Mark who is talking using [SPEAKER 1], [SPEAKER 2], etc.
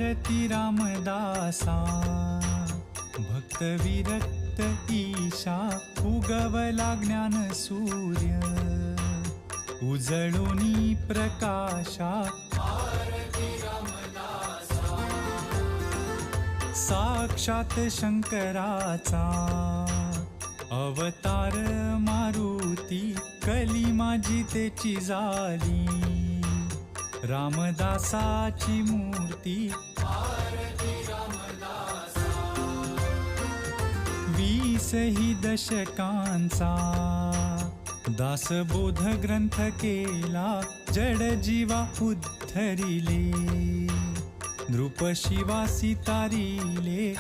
[SPEAKER 1] आरती रामदासा भक्त विरक्त ईशा उगवला ज्ञान सूर्य उजळुनी प्रकाशा आरती रामदासा साक्षात शंकराचा अवतार मारुती कली माझी तेची झाली रामदासाची मूर्ती आरती रामदासा 20 ही दशकांचा दासबोध ग्रंथ केला जड जीवा उद्धरिले नृप शिवा सितारिले